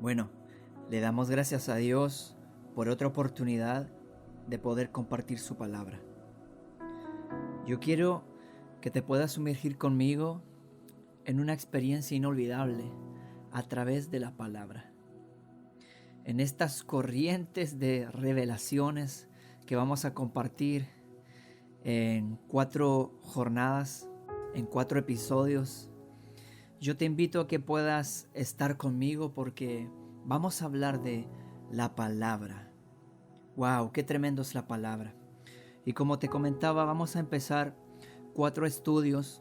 Bueno, le damos gracias a Dios por otra oportunidad de poder compartir su palabra. Yo quiero que te puedas sumergir conmigo en una experiencia inolvidable a través de la palabra. En estas corrientes de revelaciones que vamos a compartir en 4 jornadas, en 4 episodios, yo te invito a que puedas estar conmigo porque vamos a hablar de la palabra. ¡Wow! ¡Qué tremendo es la palabra! Y como te comentaba, vamos a empezar 4 estudios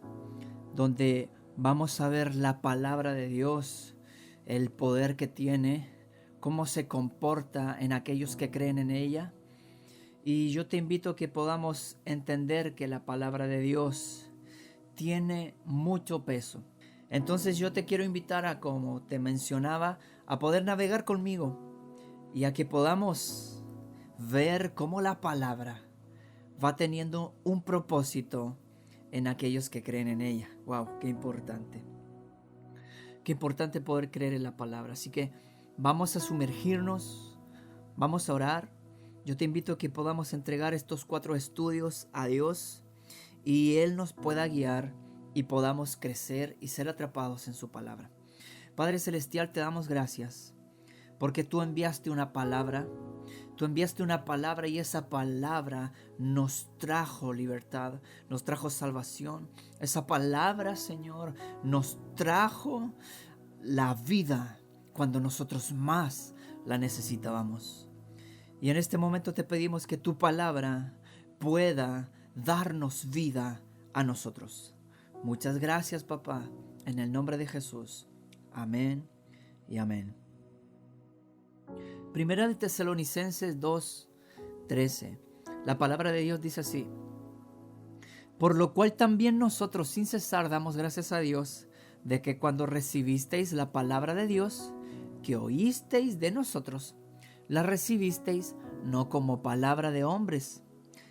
donde vamos a ver la palabra de Dios, el poder que tiene, cómo se comporta en aquellos que creen en ella. Y yo te invito a que podamos entender que la palabra de Dios tiene mucho peso. Entonces yo te quiero invitar a, como te mencionaba, a poder navegar conmigo y a que podamos ver cómo la palabra va teniendo un propósito en aquellos que creen en ella. ¡Wow! ¡Qué importante! Qué importante poder creer en la palabra. Así que vamos a sumergirnos, vamos a orar. Yo te invito a que podamos entregar estos 4 estudios a Dios y Él nos pueda guiar y podamos crecer y ser atrapados en su palabra. Padre Celestial, te damos gracias porque tú enviaste una palabra. Tú enviaste una palabra y esa palabra nos trajo libertad, nos trajo salvación. Esa palabra, Señor, nos trajo la vida cuando nosotros más la necesitábamos. Y en este momento te pedimos que tu palabra pueda darnos vida a nosotros. Muchas gracias, papá, en el nombre de Jesús. Amén y amén. Primera de Tesalonicenses 2:13. La palabra de Dios dice así: por lo cual también nosotros sin cesar damos gracias a Dios de que cuando recibisteis la palabra de Dios, que oísteis de nosotros, la recibisteis no como palabra de hombres,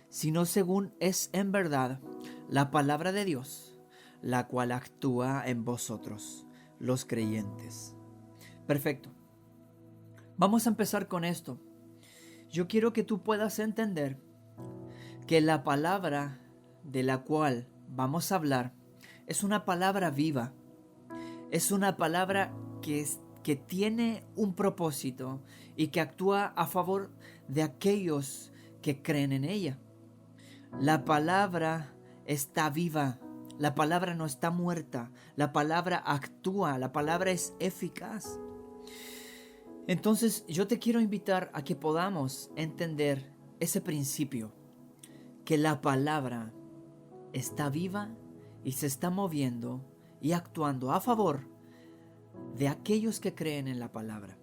sino según es en verdad la palabra de Dios, la cual actúa en vosotros, los creyentes. Perfecto. Vamos a empezar con esto. Yo quiero que tú puedas entender que la palabra de la cual vamos a hablar es una palabra viva. Es una palabra que tiene un propósito y que actúa a favor de aquellos que creen en ella. La palabra está viva. La palabra no está muerta. La palabra actúa. La palabra es eficaz. Entonces yo te quiero invitar a que podamos entender ese principio, que la palabra está viva y se está moviendo y actuando a favor de aquellos que creen en la palabra.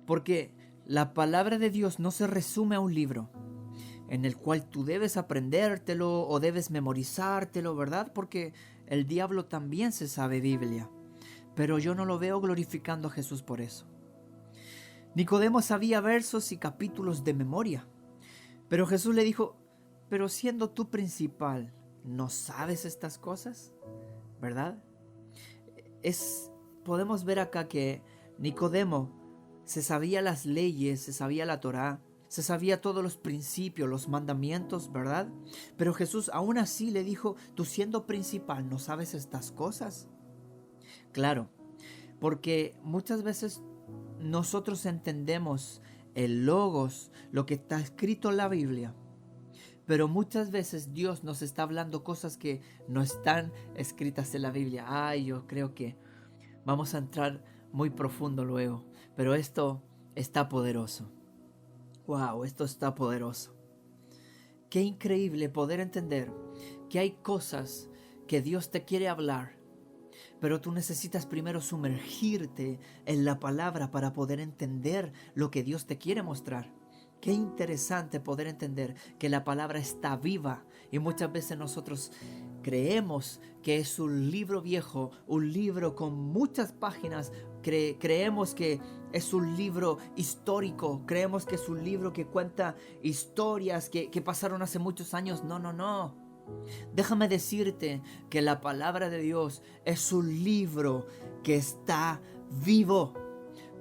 Porque la palabra de Dios no se resume a un libro en el cual tú debes aprendértelo o debes memorizártelo, ¿verdad? Porque el diablo también se sabe Biblia. Pero yo no lo veo glorificando a Jesús por eso. Nicodemo sabía versos y capítulos de memoria. Pero Jesús le dijo: pero siendo tú principal, ¿no sabes estas cosas? ¿Verdad? Podemos ver acá que Nicodemo se sabía las leyes, se sabía la Torá, se sabía todos los principios, los mandamientos, ¿verdad? Pero Jesús aún así le dijo: tú siendo principal, ¿no sabes estas cosas? Claro, porque muchas veces nosotros entendemos el logos, lo que está escrito en la Biblia, pero muchas veces Dios nos está hablando cosas que no están escritas en la Biblia. Yo creo que vamos a entrar muy profundo luego, pero esto está poderoso. Wow, esto está poderoso. Qué increíble poder entender que hay cosas que Dios te quiere hablar, pero tú necesitas primero sumergirte en la palabra para poder entender lo que Dios te quiere mostrar. Qué interesante poder entender que la palabra está viva y muchas veces nosotros creemos que es un libro viejo, un libro con muchas páginas, creemos que es un libro histórico, creemos que es un libro que cuenta historias que pasaron hace muchos años. No. Déjame decirte que la palabra de Dios es un libro que está vivo.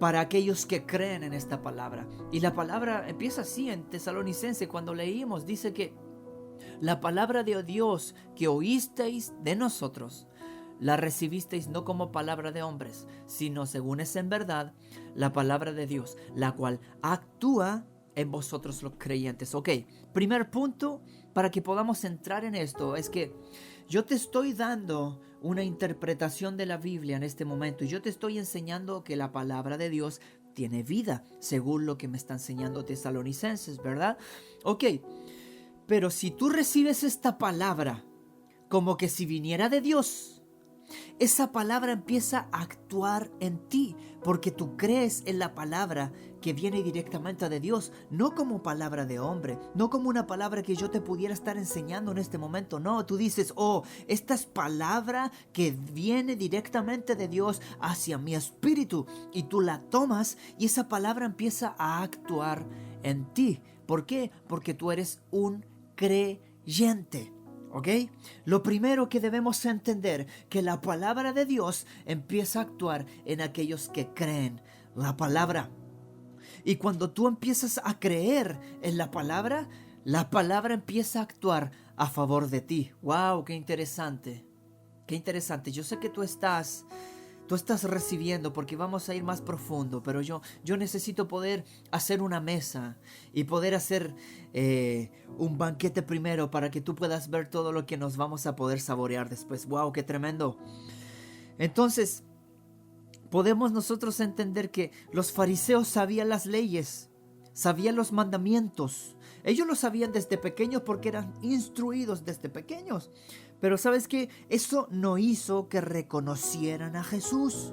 para aquellos que creen en esta palabra. Y la palabra empieza así en Tesalonicense, cuando leímos, dice que la palabra de Dios que oísteis de nosotros, la recibisteis no como palabra de hombres, sino según es en verdad la palabra de Dios, la cual actúa en vosotros los creyentes. Ok, primer punto para que podamos entrar en esto es que yo te estoy dando una interpretación de la Biblia en este momento y yo te estoy enseñando que la palabra de Dios tiene vida, según lo que me está enseñando Tesalonicenses, ¿verdad? Ok, pero si tú recibes esta palabra como que si viniera de Dios, esa palabra empieza a actuar en ti, porque tú crees en la palabra que viene directamente de Dios, no como palabra de hombre, no como una palabra que yo te pudiera estar enseñando en este momento. No, tú dices, oh, esta es palabra que viene directamente de Dios hacia mi espíritu, y tú la tomas y esa palabra empieza a actuar en ti. ¿Por qué? Porque tú eres un creyente. ¿Ok? Lo primero que debemos entender, que la palabra de Dios empieza a actuar en aquellos que creen la palabra. Y cuando tú empiezas a creer en la palabra empieza a actuar a favor de ti. ¡Wow! ¡Qué interesante! ¡Qué interesante! Yo sé que tú estás recibiendo, porque vamos a ir más profundo, pero yo necesito poder hacer una mesa y poder hacer un banquete primero para que tú puedas ver todo lo que nos vamos a poder saborear después. ¡Wow! ¡Qué tremendo! Entonces, podemos nosotros entender que los fariseos sabían las leyes, sabían los mandamientos. Ellos lo sabían desde pequeños porque eran instruidos desde pequeños. Pero ¿sabes qué? Eso no hizo que reconocieran a Jesús.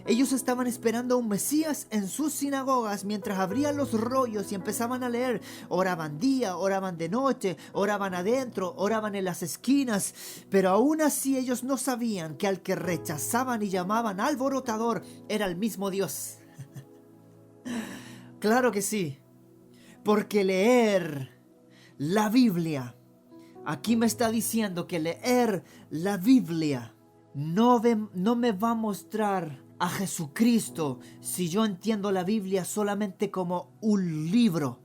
Ellos estaban esperando a un Mesías en sus sinagogas mientras abrían los rollos y empezaban a leer. Oraban día, oraban de noche, oraban adentro, oraban en las esquinas. Pero aún así ellos no sabían que al que rechazaban y llamaban alborotador era el mismo Dios. Claro que sí, porque leer la Biblia, aquí me está diciendo que leer la Biblia no me va a mostrar a Jesucristo si yo entiendo la Biblia solamente como un libro.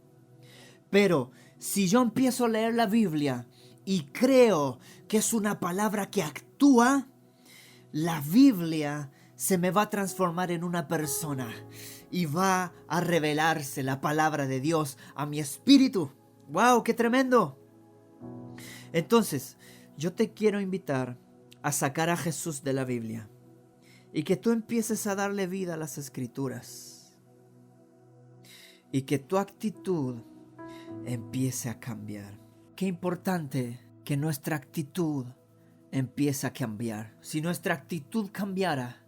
Pero si yo empiezo a leer la Biblia y creo que es una palabra que actúa, la Biblia se me va a transformar en una persona y va a revelarse la palabra de Dios a mi espíritu. ¡Wow! ¡Qué tremendo! Entonces, yo te quiero invitar a sacar a Jesús de la Biblia y que tú empieces a darle vida a las Escrituras y que tu actitud empiece a cambiar. Qué importante que nuestra actitud empiece a cambiar. Si nuestra actitud cambiara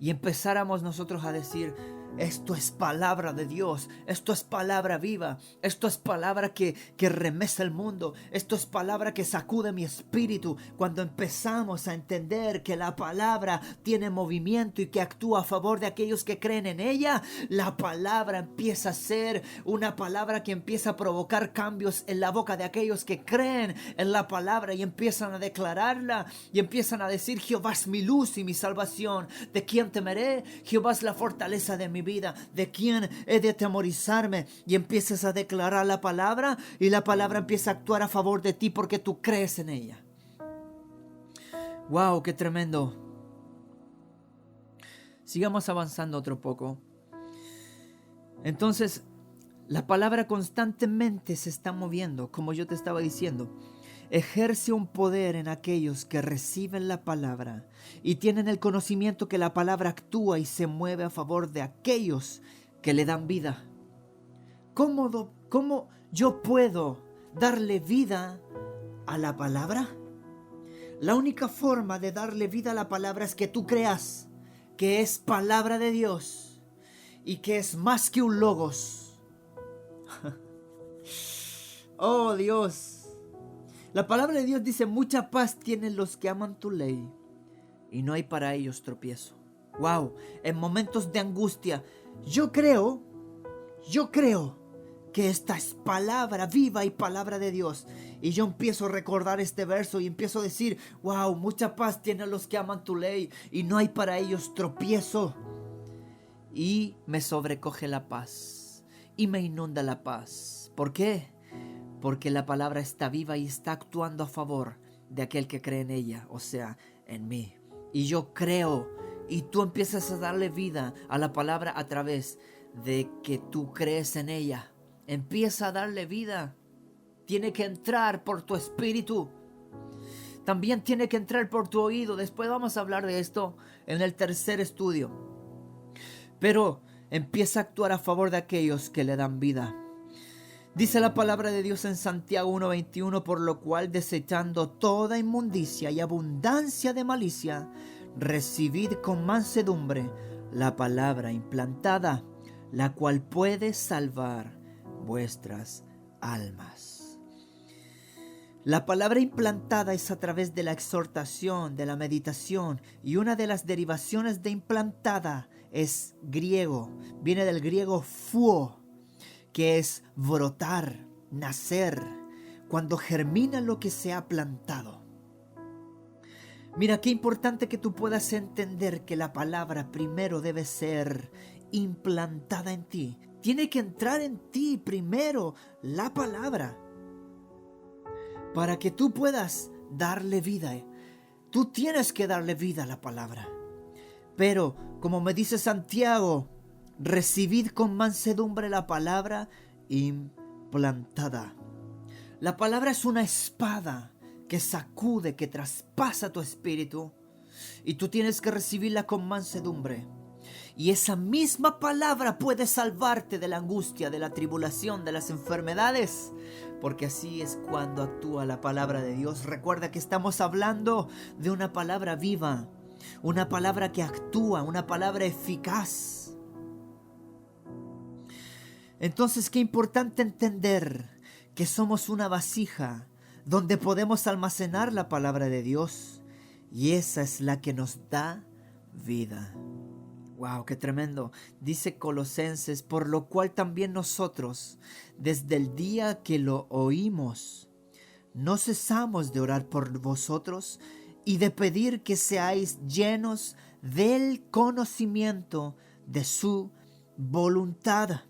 y empezáramos nosotros a decir: esto es palabra de Dios, esto es palabra viva, esto es palabra que remece el mundo, esto es palabra que sacude mi espíritu. Cuando empezamos a entender que la palabra tiene movimiento y que actúa a favor de aquellos que creen en ella, la palabra empieza a ser una palabra que empieza a provocar cambios en la boca de aquellos que creen en la palabra y empiezan a declararla y empiezan a decir: Jehová es mi luz y mi salvación, ¿de quién temeré? Jehová es la fortaleza de mi vida, ¿de quién he de atemorizarme? Y empiezas a declarar la palabra y la palabra empieza a actuar a favor de ti porque tú crees en ella. ¡Wow! ¡Qué tremendo! Sigamos avanzando otro poco. Entonces, la palabra constantemente se está moviendo, como yo te estaba diciendo. Ejerce un poder en aquellos que reciben la palabra y tienen el conocimiento que la palabra actúa y se mueve a favor de aquellos que le dan vida. ¿Cómo yo puedo darle vida a la palabra? La única forma de darle vida a la palabra es que tú creas que es palabra de Dios y que es más que un logos. Oh Dios. La palabra de Dios dice: mucha paz tienen los que aman tu ley y no hay para ellos tropiezo. Wow, en momentos de angustia, yo creo que esta es palabra viva y palabra de Dios. Y yo empiezo a recordar este verso y empiezo a decir: wow, mucha paz tienen los que aman tu ley y no hay para ellos tropiezo. y me sobrecoge la paz y me inunda la paz. ¿Por qué? Porque la palabra está viva y está actuando a favor de aquel que cree en ella, o sea, en mí. Y yo creo, y tú empiezas a darle vida a la palabra a través de que tú crees en ella. Empieza a darle vida. Tiene que entrar por tu espíritu. También tiene que entrar por tu oído. Después vamos a hablar de esto en el tercer estudio. Pero empieza a actuar a favor de aquellos que le dan vida. Dice la palabra de Dios en Santiago 1:21, por lo cual desechando toda inmundicia y abundancia de malicia, recibid con mansedumbre la palabra implantada, la cual puede salvar vuestras almas. La palabra implantada es a través de la exhortación, de la meditación, y una de las derivaciones de implantada es griego, viene del griego fuo, que es brotar, nacer, cuando germina lo que se ha plantado. Mira, qué importante que tú puedas entender que la palabra primero debe ser implantada en ti. Tiene que entrar en ti primero la palabra para que tú puedas darle vida. Tú tienes que darle vida a la palabra. Pero, como me dice Santiago, recibid con mansedumbre la palabra implantada. La palabra es una espada que sacude, que traspasa tu espíritu. Y tú tienes que recibirla con mansedumbre. Y esa misma palabra puede salvarte de la angustia, de la tribulación, de las enfermedades. Porque así es cuando actúa la palabra de Dios. Recuerda que estamos hablando de una palabra viva. Una palabra que actúa, una palabra eficaz. Entonces, qué importante entender que somos una vasija donde podemos almacenar la palabra de Dios, y esa es la que nos da vida. ¡Wow! ¡Qué tremendo! Dice Colosenses, por lo cual también nosotros, desde el día que lo oímos, no cesamos de orar por vosotros y de pedir que seáis llenos del conocimiento de su voluntad,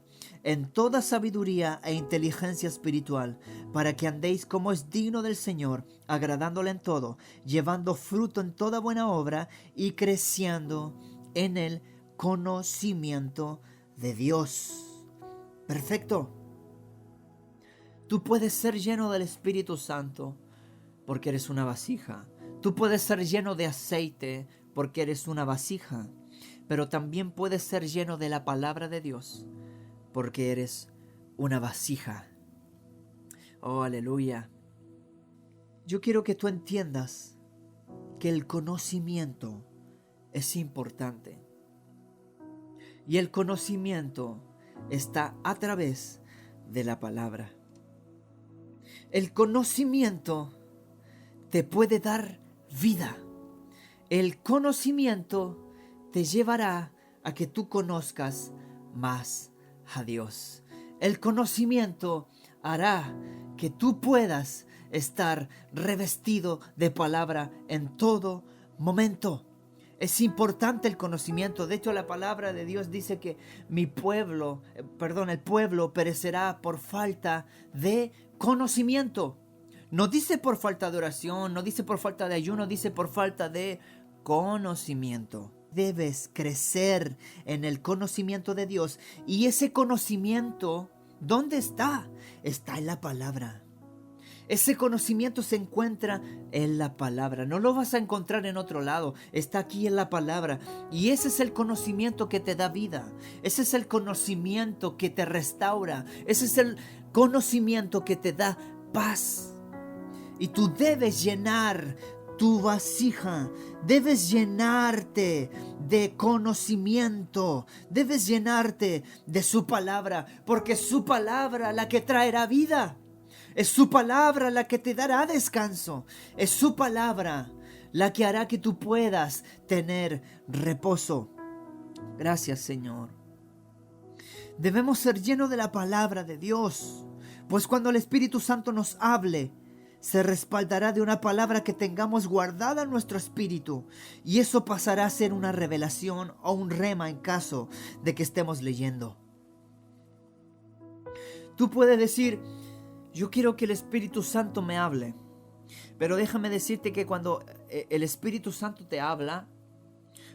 en toda sabiduría e inteligencia espiritual, para que andéis como es digno del Señor, agradándole en todo, llevando fruto en toda buena obra y creciendo en el conocimiento de Dios. Perfecto. Tú puedes ser lleno del Espíritu Santo porque eres una vasija. Tú puedes ser lleno de aceite porque eres una vasija. Pero también puedes ser lleno de la palabra de Dios porque eres una vasija. Oh, aleluya. Yo quiero que tú entiendas que el conocimiento es importante. Y el conocimiento está a través de la palabra. El conocimiento te puede dar vida. El conocimiento te llevará a que tú conozcas más a Dios. El conocimiento hará que tú puedas estar revestido de palabra en todo momento. Es importante el conocimiento. De hecho, la palabra de Dios dice que el pueblo perecerá por falta de conocimiento. No dice por falta de oración, no dice por falta de ayuno, dice por falta de conocimiento. Debes crecer en el conocimiento de Dios. Y ese conocimiento, ¿dónde está? Está en la palabra. Ese conocimiento se encuentra en la palabra. No lo vas a encontrar en otro lado. Está aquí en la palabra. Y ese es el conocimiento que te da vida. Ese es el conocimiento que te restaura. Ese es el conocimiento que te da paz. Y tú debes llenar tu vasija, debes llenarte de conocimiento, debes llenarte de su palabra, porque es su palabra la que traerá vida, es su palabra la que te dará descanso, es su palabra la que hará que tú puedas tener reposo. Gracias, Señor. Debemos ser llenos de la palabra de Dios, pues cuando el Espíritu Santo nos hable, se respaldará de una palabra que tengamos guardada en nuestro espíritu, y eso pasará a ser una revelación o un rema en caso de que estemos leyendo. Tú puedes decir, yo quiero que el Espíritu Santo me hable, pero déjame decirte que cuando el Espíritu Santo te habla,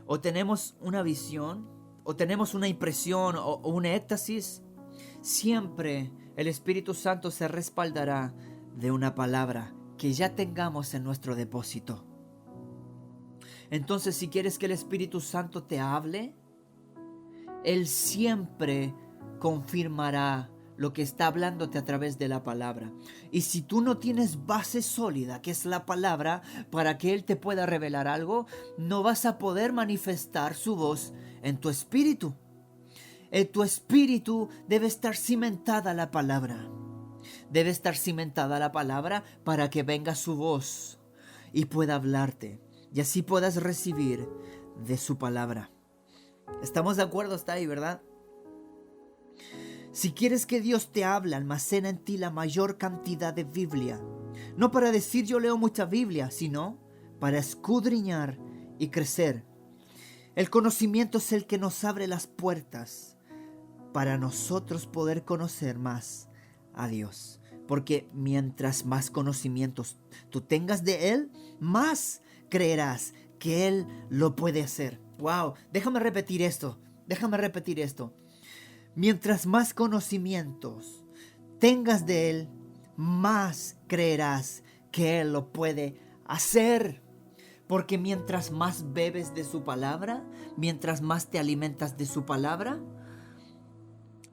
o tenemos una visión, o tenemos una impresión, o un éxtasis, siempre el Espíritu Santo se respaldará de una palabra que ya tengamos en nuestro depósito. Entonces, si quieres que el Espíritu Santo te hable, Él siempre confirmará lo que está hablándote a través de la palabra. Y si tú no tienes base sólida, que es la palabra, para que Él te pueda revelar algo, no vas a poder manifestar su voz en tu espíritu. En tu espíritu debe estar cimentada la palabra. Debe estar cimentada la palabra para que venga su voz y pueda hablarte. Y así puedas recibir de su palabra. ¿Estamos de acuerdo hasta ahí, verdad? Si quieres que Dios te hable, almacena en ti la mayor cantidad de Biblia. No para decir yo leo mucha Biblia, sino para escudriñar y crecer. El conocimiento es el que nos abre las puertas para nosotros poder conocer más a Dios. Porque mientras más conocimientos tú tengas de Él, más creerás que Él lo puede hacer. ¡Wow! Déjame repetir esto. Mientras más conocimientos tengas de Él, más creerás que Él lo puede hacer. Porque mientras más bebes de su palabra, mientras más te alimentas de su palabra,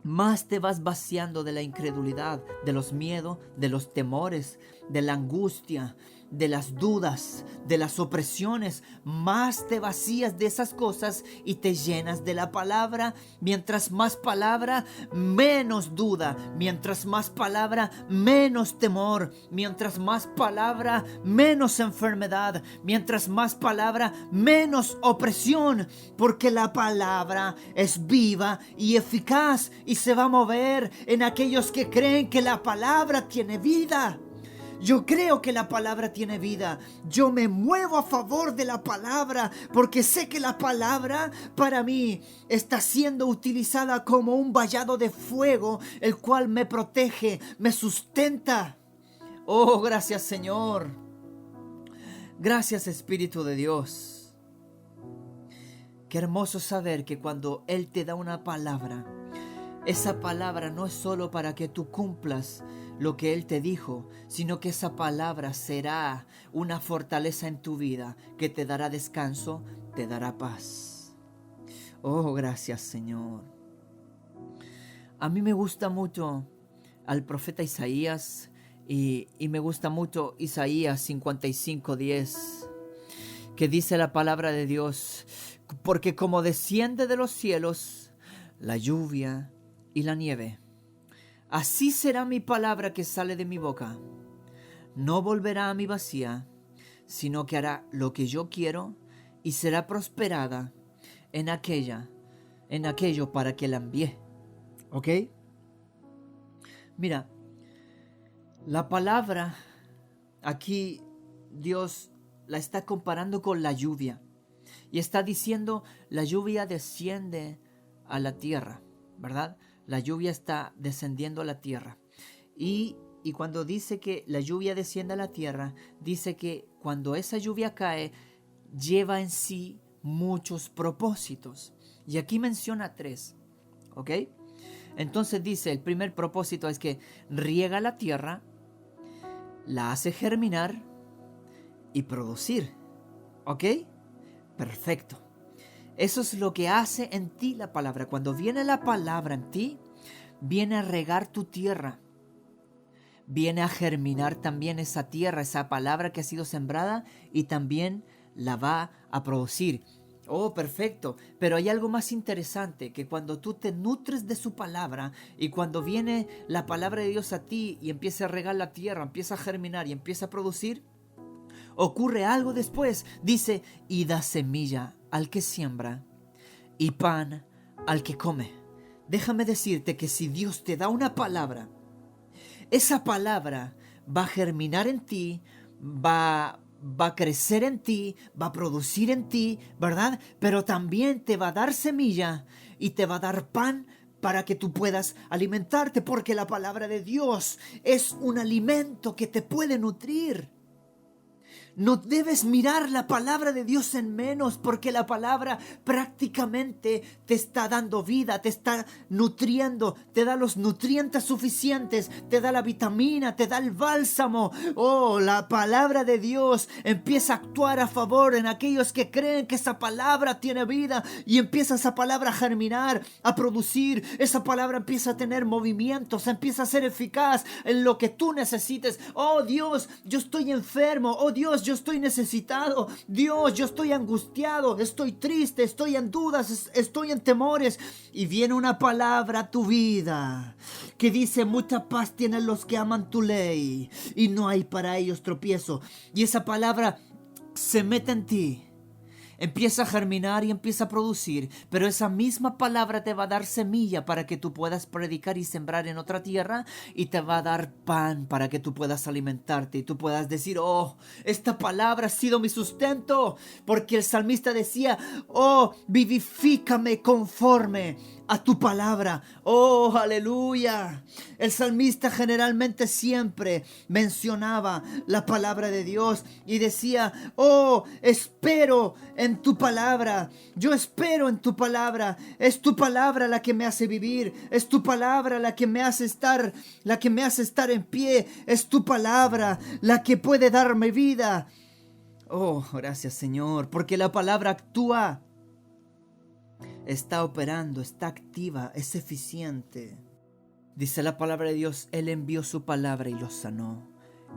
más te vas vaciando de la incredulidad, de los miedos, de los temores, de la angustia, de las dudas, de las opresiones. Más te vacías de esas cosas y te llenas de la palabra. Mientras más palabra, menos duda. Mientras más palabra, menos temor. Mientras más palabra, menos enfermedad. Mientras más palabra, menos opresión. Porque la palabra es viva y eficaz y se va a mover en aquellos que creen que la palabra tiene vida. Yo creo que la palabra tiene vida. Yo me muevo a favor de la palabra porque sé que la palabra para mí está siendo utilizada como un vallado de fuego, el cual me protege, me sustenta. Oh, gracias, Señor. Gracias, Espíritu de Dios. Qué hermoso saber que cuando Él te da una palabra, esa palabra no es solo para que tú cumplas lo que Él te dijo, sino que esa palabra será una fortaleza en tu vida que te dará descanso, te dará paz. Oh, gracias, Señor. A mí me gusta mucho al profeta Isaías y me gusta mucho Isaías 55:10, que dice la palabra de Dios: porque como desciende de los cielos la lluvia y la nieve, así será mi palabra que sale de mi boca. No volverá a mí vacía, sino que hará lo que yo quiero y será prosperada en aquello para que la envíe. ¿Ok? Mira, la palabra aquí Dios la está comparando con la lluvia. Y está diciendo, la lluvia desciende a la tierra, ¿verdad? La lluvia está descendiendo a la tierra. Y cuando dice que la lluvia desciende a la tierra, dice que cuando esa lluvia cae, lleva en sí muchos propósitos. Y aquí menciona 3, ¿ok? Entonces dice, el primer propósito es que riega la tierra, la hace germinar y producir, ¿ok? Perfecto. Eso es lo que hace en ti la palabra. Cuando viene la palabra en ti, viene a regar tu tierra. Viene a germinar también esa tierra, esa palabra que ha sido sembrada, y también la va a producir. Oh, perfecto. Pero hay algo más interesante, que cuando tú te nutres de su palabra y cuando viene la palabra de Dios a ti y empieza a regar la tierra, empieza a germinar y empieza a producir, ocurre algo después. Dice, y da semilla al que siembra y pan al que come. Déjame decirte que si Dios te da una palabra, esa palabra va a germinar en ti, va a crecer en ti, va a producir en ti, ¿verdad? Pero también te va a dar semilla y te va a dar pan para que tú puedas alimentarte, porque la palabra de Dios es un alimento que te puede nutrir. No debes mirar la palabra de Dios en menos, porque la palabra prácticamente te está dando vida, te está nutriendo, te da los nutrientes suficientes, te da la vitamina, te da el bálsamo. Oh, la palabra de Dios empieza a actuar a favor en aquellos que creen que esa palabra tiene vida, y empieza esa palabra a germinar, a producir. Esa palabra empieza a tener movimientos, empieza a ser eficaz en lo que tú necesites. Oh Dios, yo estoy enfermo. Oh Dios, yo estoy necesitado. Dios, yo estoy angustiado, estoy triste, estoy en dudas, estoy en temores. Y viene una palabra a tu vida que dice: mucha paz tienen los que aman tu ley, y no hay para ellos tropiezo. Y esa palabra se mete en ti, empieza a germinar y empieza a producir, pero esa misma palabra te va a dar semilla para que tú puedas predicar y sembrar en otra tierra, y te va a dar pan para que tú puedas alimentarte y tú puedas decir: oh, esta palabra ha sido mi sustento, porque el salmista decía: oh, vivifícame conforme a tu palabra. Oh, aleluya. El salmista generalmente siempre mencionaba la palabra de Dios y decía: oh, espero en tu palabra, yo espero en tu palabra. Es tu palabra la que me hace vivir, es tu palabra la que me hace estar, en pie, es tu palabra la que puede darme vida. Oh, gracias Señor, porque la palabra actúa, está operando, está activa, es eficiente. Dice la palabra de Dios: Él envió su palabra y los sanó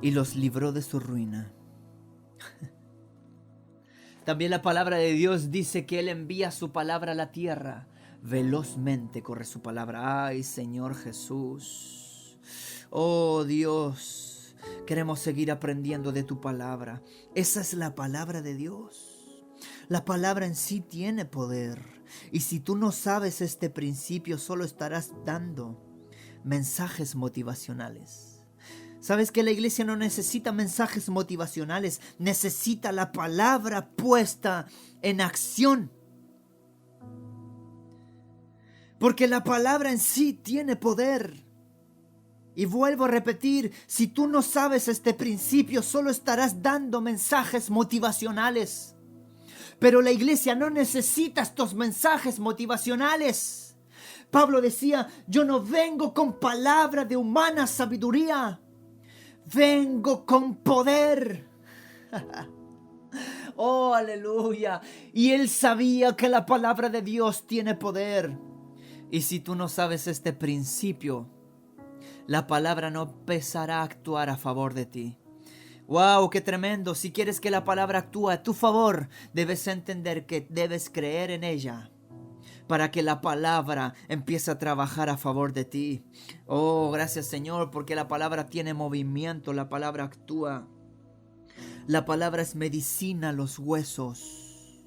y los libró de su ruina. También la palabra de Dios dice que Él envía su palabra a la tierra. Velozmente corre su palabra. Ay, Señor Jesús. Oh Dios, queremos seguir aprendiendo de tu palabra. Esa es la palabra de Dios. La palabra en sí tiene poder. Y si tú no sabes este principio, solo estarás dando mensajes motivacionales. ¿Sabes que la iglesia no necesita mensajes motivacionales? Necesita la palabra puesta en acción. Porque la palabra en sí tiene poder. Y vuelvo a repetir, si tú no sabes este principio, solo estarás dando mensajes motivacionales. Pero la iglesia no necesita estos mensajes motivacionales. Pablo decía: yo no vengo con palabra de humana sabiduría, vengo con poder. Oh, aleluya. Y él sabía que la palabra de Dios tiene poder. Y si tú no sabes este principio, la palabra no empezará a actuar a favor de ti. ¡Wow! ¡Qué tremendo! Si quieres que la palabra actúe a tu favor, debes entender que debes creer en ella para que la palabra empiece a trabajar a favor de ti. Oh, gracias Señor, porque la palabra tiene movimiento, la palabra actúa. La palabra es medicina a los huesos.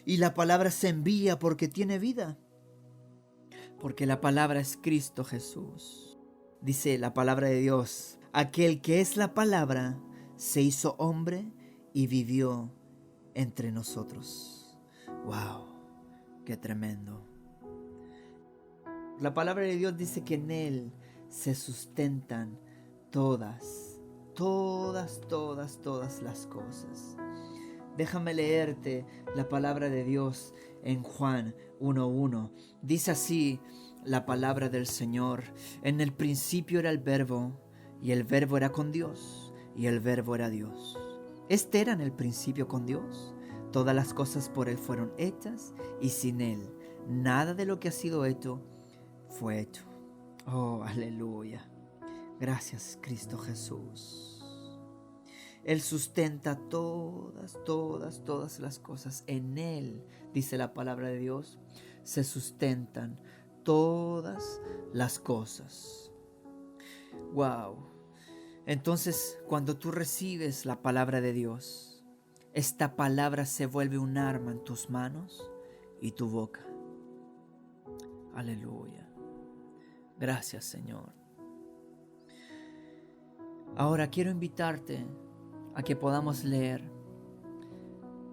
Y la palabra se envía porque tiene vida. Porque la palabra es Cristo Jesús. Dice la palabra de Dios: aquel que es la palabra se hizo hombre y vivió entre nosotros. ¡Wow! ¡Qué tremendo! La palabra de Dios dice que en Él se sustentan todas las cosas. Déjame leerte la palabra de Dios en Juan 1:1. Dice así la palabra del Señor: en el principio era el Verbo, y el Verbo era con Dios, y el Verbo era Dios. Este era en el principio con Dios. Todas las cosas por Él fueron hechas, y sin Él nada de lo que ha sido hecho fue hecho. Oh, aleluya. Gracias, Cristo Jesús. Él sustenta todas las cosas. En Él, dice la palabra de Dios, se sustentan todas las cosas. Wow. Entonces, cuando tú recibes la palabra de Dios, esta palabra se vuelve un arma en tus manos y tu boca. Aleluya. Gracias, Señor. Ahora quiero invitarte a que podamos leer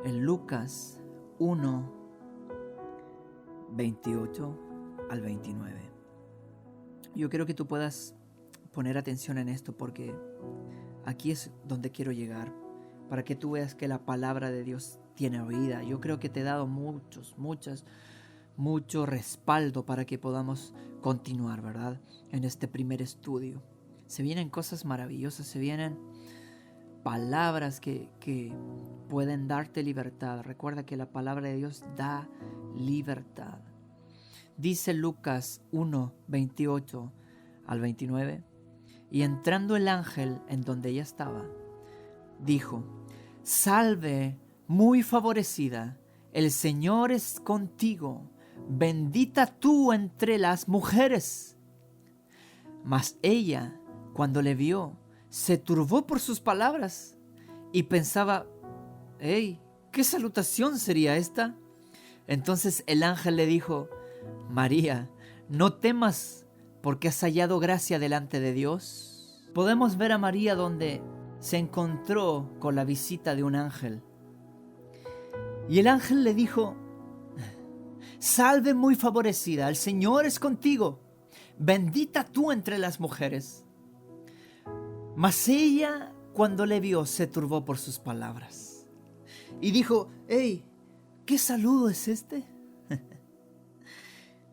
en Lucas 1, 28 al 29. Yo quiero que tú puedas poner atención en esto, porque aquí es donde quiero llegar, para que tú veas que la palabra de Dios tiene vida. Yo creo que te he dado mucho respaldo para que podamos continuar, ¿verdad? En este primer estudio. Se vienen cosas maravillosas, se vienen palabras que pueden darte libertad. Recuerda que la palabra de Dios da libertad. Dice Lucas 1, 28 al 29. Y entrando el ángel en donde ella estaba, dijo: Salve, muy favorecida, el Señor es contigo, bendita tú entre las mujeres. Mas ella, cuando le vio, se turbó por sus palabras y pensaba: «Hey, ¿qué salutación sería esta?». Entonces el ángel le dijo: «María, no temas, porque has hallado gracia delante de Dios». Podemos ver a María donde se encontró con la visita de un ángel. Y el ángel le dijo: «Salve muy favorecida, el Señor es contigo, bendita tú entre las mujeres». Mas ella, cuando le vio, se turbó por sus palabras y dijo: «Hey, ¿qué saludo es este?».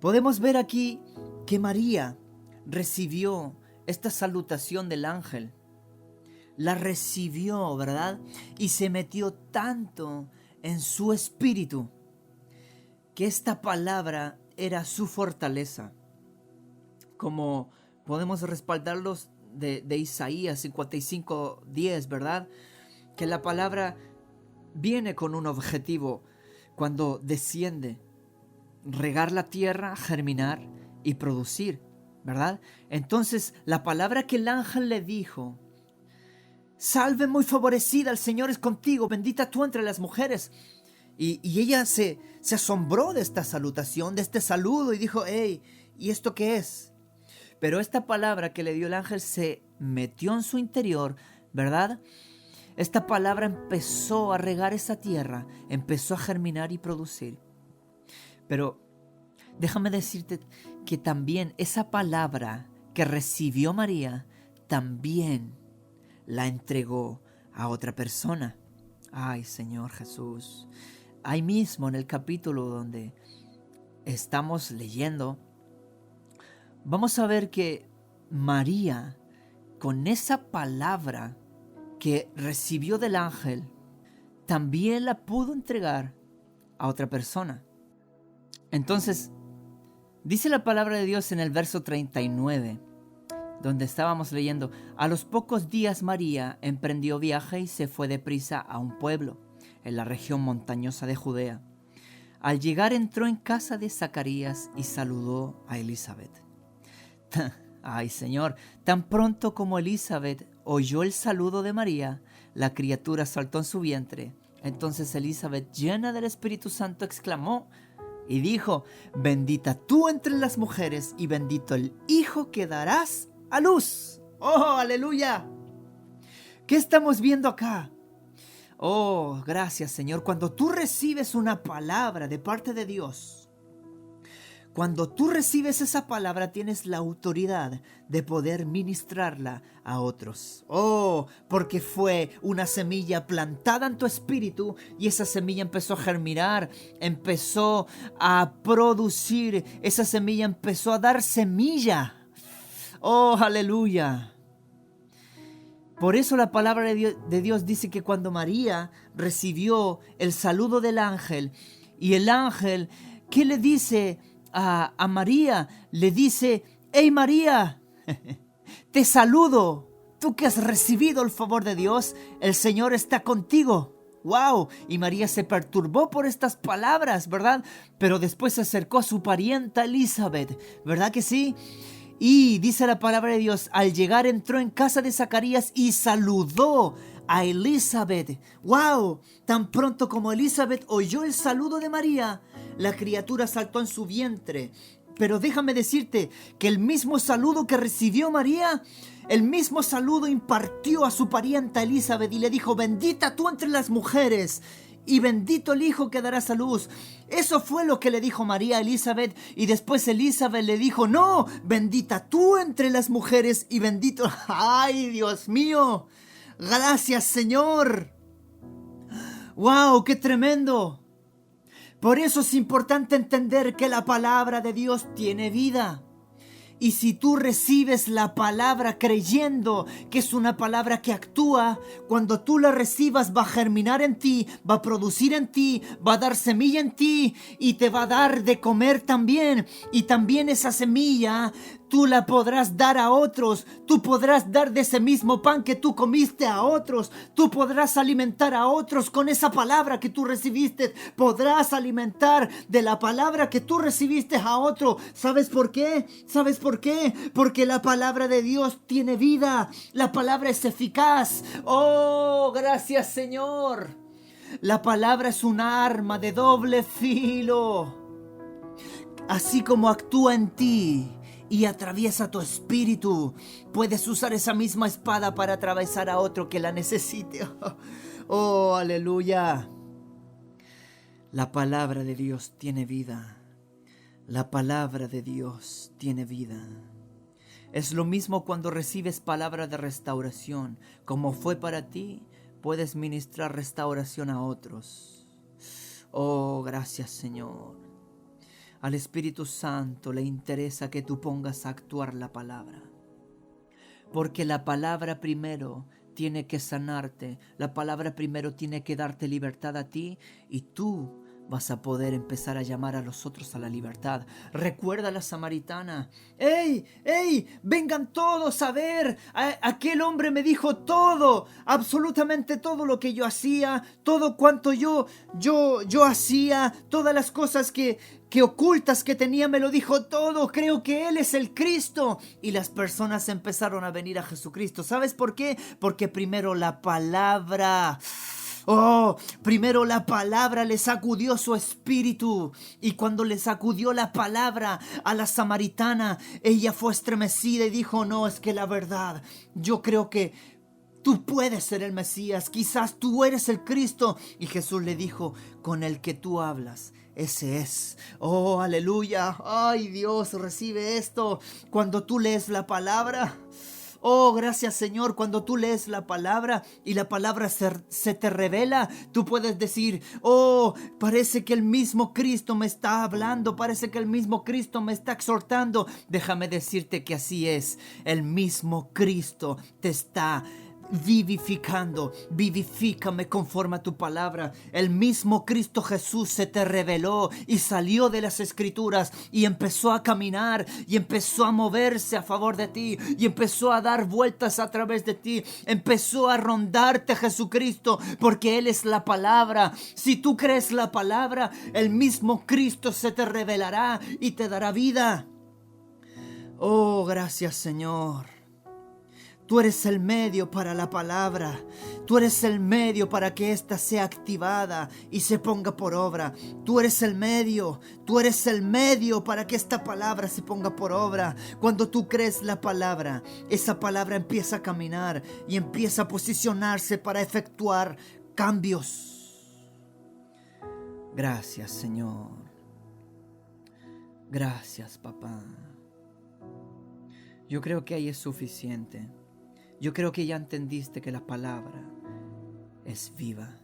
Podemos ver aquí que María recibió esta salutación del ángel. La recibió, ¿verdad? Y se metió tanto en su espíritu que esta palabra era su fortaleza. Como podemos respaldarlos de Isaías 55:10, ¿verdad? Que la palabra viene con un objetivo cuando desciende: regar la tierra, germinar y producir, ¿verdad? Entonces la palabra que el ángel le dijo: «Salve muy favorecida, el Señor es contigo, bendita tú entre las mujeres». Y ella se asombró de esta salutación, de este saludo, y dijo: «Hey, ¿y esto qué es?». Pero esta palabra que le dio el ángel se metió en su interior, ¿verdad? Esta palabra empezó a regar esa tierra, empezó a germinar y producir. Pero déjame decirte que también esa palabra que recibió María, también la entregó a otra persona. Ay, Señor Jesús. Ahí mismo en el capítulo donde estamos leyendo, vamos a ver que María, con esa palabra que recibió del ángel, también la pudo entregar a otra persona. Entonces, dice la palabra de Dios en el verso 39, donde estábamos leyendo: «A los pocos días María emprendió viaje y se fue deprisa a un pueblo en la región montañosa de Judea. Al llegar entró en casa de Zacarías y saludó a Elizabeth». Ay, Señor, tan pronto como Elizabeth oyó el saludo de María, la criatura saltó en su vientre. Entonces Elizabeth, llena del Espíritu Santo, exclamó y dijo: «Bendita tú entre las mujeres y bendito el hijo que darás a luz». ¡Oh, aleluya! ¿Qué estamos viendo acá? Oh, gracias, Señor. Cuando tú recibes una palabra de parte de Dios, cuando tú recibes esa palabra, tienes la autoridad de poder ministrarla a otros. Oh, porque fue una semilla plantada en tu espíritu y esa semilla empezó a germinar, empezó a producir, esa semilla empezó a dar semilla. Oh, aleluya. Por eso la palabra de Dios dice que cuando María recibió el saludo del ángel, y el ángel, ¿qué le dice a María? Le dice: «Hey María, te saludo, tú que has recibido el favor de Dios, el Señor está contigo». ¡Wow! Y María se perturbó por estas palabras, ¿verdad? Pero después se acercó a su parienta Elizabeth, ¿verdad que sí? Y dice la palabra de Dios: al llegar entró en casa de Zacarías y saludó a Elizabeth. ¡Wow! Tan pronto como Elizabeth oyó el saludo de María, la criatura saltó en su vientre. Pero déjame decirte que el mismo saludo que recibió María, el mismo saludo impartió a su parienta Elizabeth y le dijo: bendita tú entre las mujeres y bendito el hijo que darás a luz. Eso fue lo que le dijo María a Elizabeth, y después Elizabeth le dijo: no, bendita tú entre las mujeres y bendito... ¡Ay, Dios mío! Gracias, Señor. ¡Wow! ¡Qué tremendo! Por eso es importante entender que la palabra de Dios tiene vida. Y si tú recibes la palabra creyendo que es una palabra que actúa, cuando tú la recibas va a germinar en ti, va a producir en ti, va a dar semilla en ti y te va a dar de comer también. Y también esa semilla tú la podrás dar a otros. Tú podrás dar de ese mismo pan que tú comiste a otros. Tú podrás alimentar a otros con esa palabra que tú recibiste. Podrás alimentar de la palabra que tú recibiste a otro. ¿Sabes por qué? ¿Sabes por qué? Porque la palabra de Dios tiene vida. La palabra es eficaz. ¡Oh, gracias, Señor! La palabra es un arma de doble filo. Así como actúa en ti y atraviesa tu espíritu, puedes usar esa misma espada para atravesar a otro que la necesite. Oh, aleluya. La palabra de Dios tiene vida. La palabra de Dios tiene vida. Es lo mismo cuando recibes palabra de restauración. Como fue para ti, puedes ministrar restauración a otros. Oh, gracias, Señor. Al Espíritu Santo le interesa que tú pongas a actuar la palabra. Porque la palabra primero tiene que sanarte. La palabra primero tiene que darte libertad a ti. Y tú vas a poder empezar a llamar a los otros a la libertad. Recuerda a la samaritana. ¡Ey! ¡Ey! ¡Vengan todos a ver! Aquel hombre me dijo todo, absolutamente todo lo que yo hacía, todo cuanto yo hacía, todas las cosas que ocultas que tenía, me lo dijo todo. Creo que Él es el Cristo. Y las personas empezaron a venir a Jesucristo. ¿Sabes por qué? Porque primero la palabra... primero la palabra le sacudió su espíritu. Y cuando le sacudió la palabra a la samaritana, ella fue estremecida y dijo: no, es que la verdad, yo creo que tú puedes ser el Mesías, quizás tú eres el Cristo. Y Jesús le dijo: con el que tú hablas, ese es. Oh, aleluya. Ay, Dios, recibe esto. Cuando tú lees la palabra... Oh, gracias, Señor. Cuando tú lees la palabra y la palabra se te revela, tú puedes decir: oh, parece que el mismo Cristo me está hablando, parece que el mismo Cristo me está exhortando. Déjame decirte que así es. El mismo Cristo te está vivificando. Vivifícame conforme a tu palabra. El mismo Cristo Jesús se te reveló y salió de las Escrituras y empezó a caminar y empezó a moverse a favor de ti y empezó a dar vueltas a través de ti. Empezó a rondarte Jesucristo, porque Él es la palabra. Si tú crees la palabra, el mismo Cristo se te revelará y te dará vida. Oh, gracias, Señor. Tú eres el medio para la palabra. Tú eres el medio para que ésta sea activada y se ponga por obra. Tú eres el medio. Tú eres el medio para que esta palabra se ponga por obra. Cuando tú crees la palabra, esa palabra empieza a caminar y empieza a posicionarse para efectuar cambios. Gracias, Señor. Gracias, papá. Yo creo que ahí es suficiente. Yo creo que ya entendiste que la palabra es viva.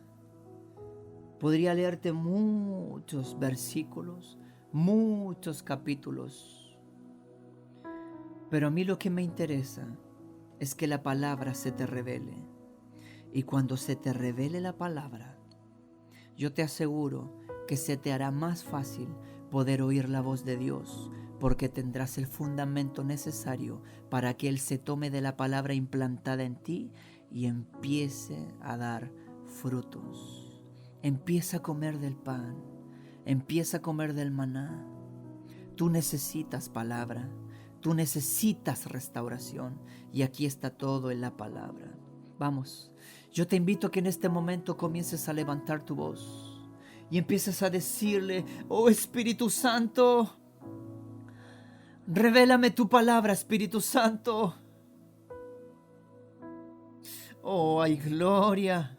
Podría leerte muchos versículos, muchos capítulos, pero a mí lo que me interesa es que la palabra se te revele. Y cuando se te revele la palabra, yo te aseguro que se te hará más fácil poder oír la voz de Dios, porque tendrás el fundamento necesario para que Él se tome de la palabra implantada en ti y empiece a dar frutos. Empieza a comer del pan, empieza a comer del maná. Tú necesitas palabra, tú necesitas restauración, y aquí está todo en la palabra. Vamos, yo te invito a que en este momento comiences a levantar tu voz y empieces a decirle: oh Espíritu Santo, Revélame tu palabra, Espíritu Santo. Oh, hay gloria.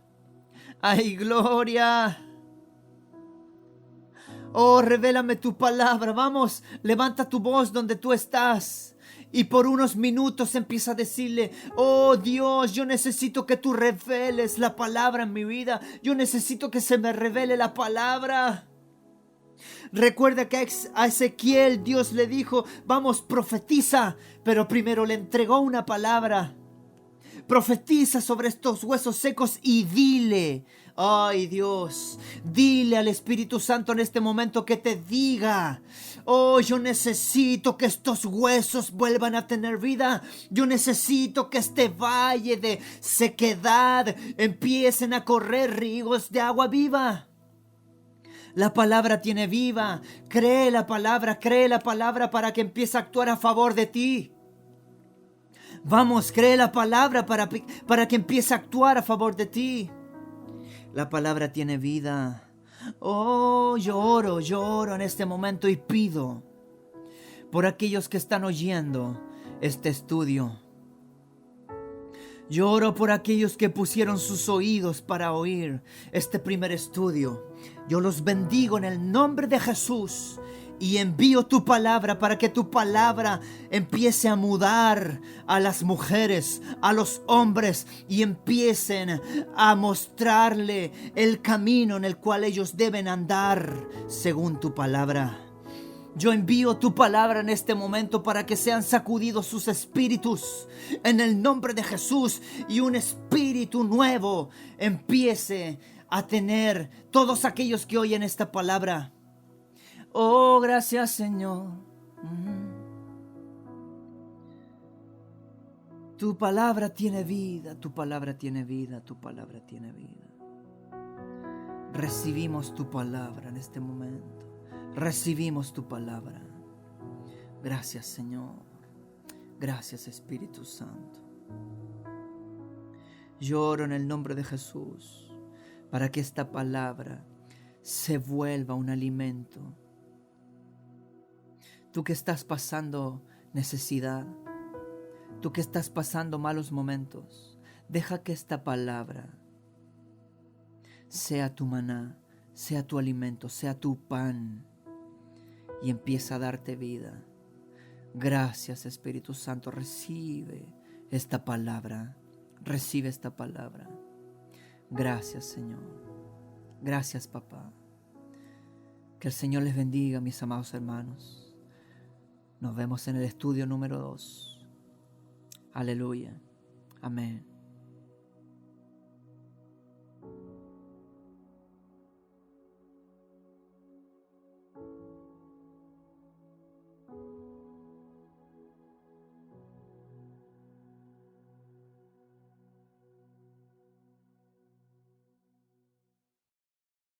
Hay gloria. Oh, revélame tu palabra. Vamos, levanta tu voz donde tú estás. Y por unos minutos empieza a decirle: oh Dios, yo necesito que tú reveles la palabra en mi vida. Yo necesito que se me revele la palabra. Recuerda que a Ezequiel Dios le dijo: vamos, profetiza. Pero primero le entregó una palabra. Profetiza sobre estos huesos secos y dile: ay Dios, dile al Espíritu Santo en este momento que te diga: oh, yo necesito que estos huesos vuelvan a tener vida. Yo necesito que este valle de sequedad empiecen a correr ríos de agua viva. La palabra tiene vida. Cree la palabra para que empiece a actuar a favor de ti. Vamos, cree la palabra para que empiece a actuar a favor de ti. La palabra tiene vida. Oh, lloro en este momento y pido por aquellos que están oyendo este estudio. Lloro por aquellos que pusieron sus oídos para oír este primer estudio. Yo los bendigo en el nombre de Jesús. Y envío tu palabra para que tu palabra empiece a mudar a las mujeres, a los hombres, y empiecen a mostrarle el camino en el cual ellos deben andar según tu palabra. Yo envío tu palabra en este momento para que sean sacudidos sus espíritus en el nombre de Jesús, y un espíritu nuevo empiece a tener todos aquellos que oyen esta palabra. Oh, gracias, Señor. Tu palabra tiene vida, tu palabra tiene vida, tu palabra tiene vida. Recibimos tu palabra en este momento. Recibimos tu palabra. Gracias, Señor. Gracias, Espíritu Santo. Lloro en el nombre de Jesús para que esta palabra se vuelva un alimento. Tú que estás pasando necesidad, tú que estás pasando malos momentos, deja que esta palabra sea tu maná, sea tu alimento, sea tu pan, y empieza a darte vida. Gracias, Espíritu Santo. Recibe esta palabra, recibe esta palabra. Gracias, Señor. Gracias, papá. Que el Señor les bendiga, mis amados hermanos. Nos vemos en el estudio número 2. Aleluya. Amén.